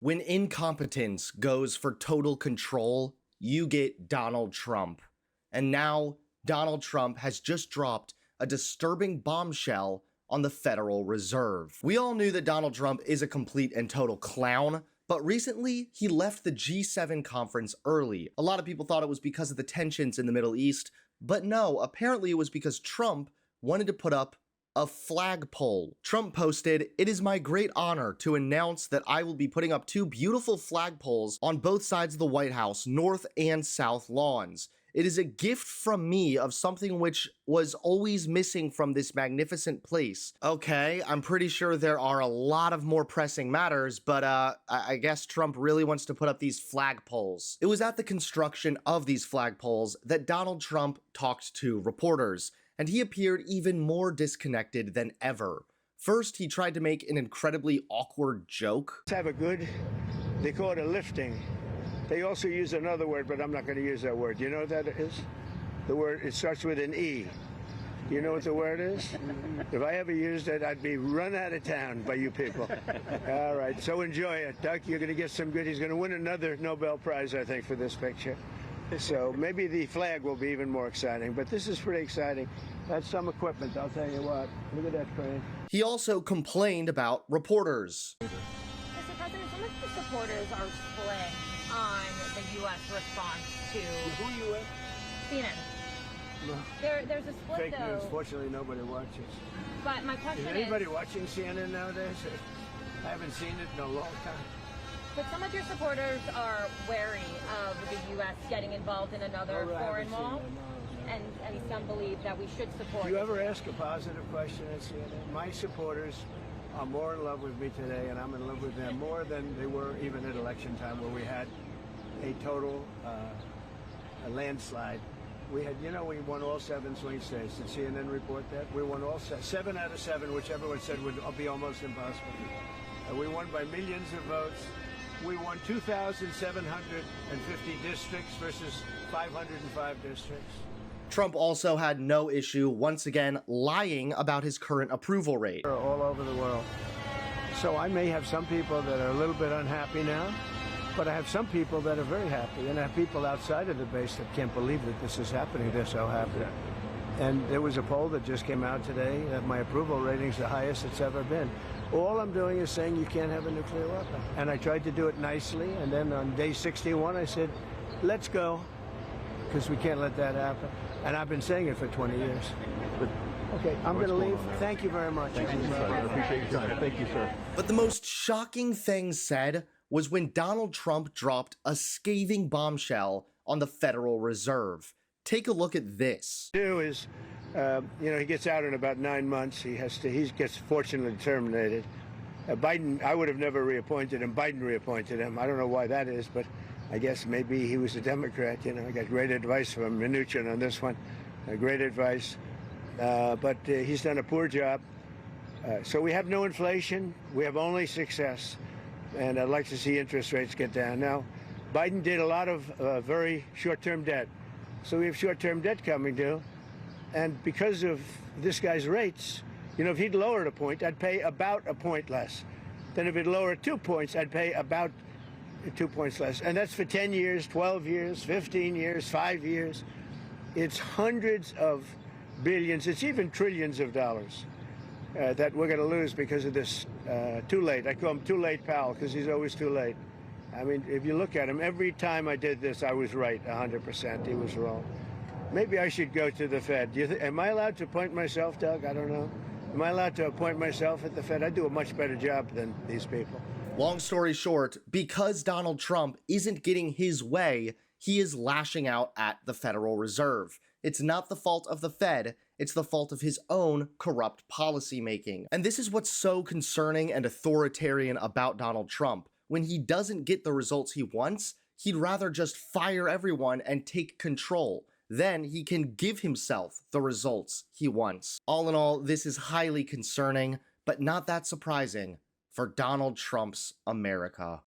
When incompetence goes for total control, you get Donald Trump. And now, Donald Trump has just dropped a disturbing bombshell on the Federal Reserve. We all knew that Donald Trump is a complete and total clown, but recently he left the G7 conference early. A lot of people thought it was because of the tensions in the Middle East, but no, apparently it was because Trump wanted to put up a flagpole. Trump posted, "It is my great honor to announce that I will be putting up two beautiful flagpoles on both sides of the White House, north and south lawns. It is a gift from me of something which was always missing from this magnificent place." Okay, I'm pretty sure there are a lot of more pressing matters, but I guess Trump really wants to put up these flagpoles. It was at the construction of these flagpoles that Donald Trump talked to reporters, and he appeared even more disconnected than ever. First, he tried to make an incredibly awkward joke. Have a good, they call it a lifting. They also use another word, but I'm not going to use that word. You know what that is? The word, it starts with an E. You know what the word is? If I ever used it, I'd be run out of town by you people. All right, so enjoy it. Doug, you're going to get some good. He's going to win another Nobel Prize, I think, for this picture. So maybe the flag will be even more exciting, but this is pretty exciting. That's some equipment, I'll tell you what. Look at that crane. He also complained about reporters. Mr. President, some of your supporters are split on the U.S. response to Who you with? CNN. No. There's a split, Fake though. news. Fortunately, nobody watches. But my question Is anybody watching CNN nowadays? I haven't seen it in a long time. but some of your supporters are wary of the U.S. getting involved in another Oh, I haven't foreign seen war, it, no. and some believe that we should support. Do you ever ask a positive question at CNN? My supporters are more in love with me today, and I'm in love with them more than they were even at election time, where we had a total a landslide. We had, we won all 7 swing states. Did CNN report that? We won all 7 out of 7, which everyone said would be almost impossible. We won by millions of votes. We won 2,750 districts versus 505 districts. Trump also had no issue, once again, lying about his current approval rate. All over the world. So I may have some people that are a little bit unhappy now, but I have some people that are very happy, and I have people outside of the base that can't believe that this is happening. They're so happy. And there was a poll that just came out today that my approval rating's the highest it's ever been. All I'm doing is saying you can't have a nuclear weapon. And I tried to do it nicely, and then on day 61 I said, let's go, because we can't let that happen. And I've been saying it for 20 years. Okay, I'm going to leave. Thank you very much. Thank you, sir. I appreciate your time. Thank you, sir. But the most shocking thing said was when Donald Trump dropped a scathing bombshell on the Federal Reserve. Take a look at this. Is, he gets out in about 9 months. He gets fortunately terminated. Biden, I would have never reappointed him. Biden reappointed him. I don't know why that is, but I guess maybe he was a Democrat. I got great advice from Mnuchin on this one. Great advice. But he's done a poor job. So we have no inflation. We have only success. And I'd like to see interest rates get down. Now, Biden did a lot of very short-term debt. So we have short-term debt coming due. And because of this guy's rates, if he'd lowered a point, I'd pay about a point less. Then if he'd lowered 2 points, I'd pay about 2 points less. And that's for 10 years, 12 years, 15 years, 5 years. It's hundreds of billions, it's even trillions of dollars that we're going to lose because of this too late. I call him Too Late Pal, because he's always too late. I mean, if you look at him, every time I did this, I was right 100%. He was wrong. Maybe I should go to the Fed. Am I allowed to appoint myself, Doug? I don't know. Am I allowed to appoint myself at the Fed? I do a much better job than these people. Long story short, because Donald Trump isn't getting his way, he is lashing out at the Federal Reserve. It's not the fault of the Fed, it's the fault of his own corrupt policymaking. And this is what's so concerning and authoritarian about Donald Trump. When he doesn't get the results he wants, he'd rather just fire everyone and take control. Then he can give himself the results he wants. All in all, this is highly concerning, but not that surprising for Donald Trump's America.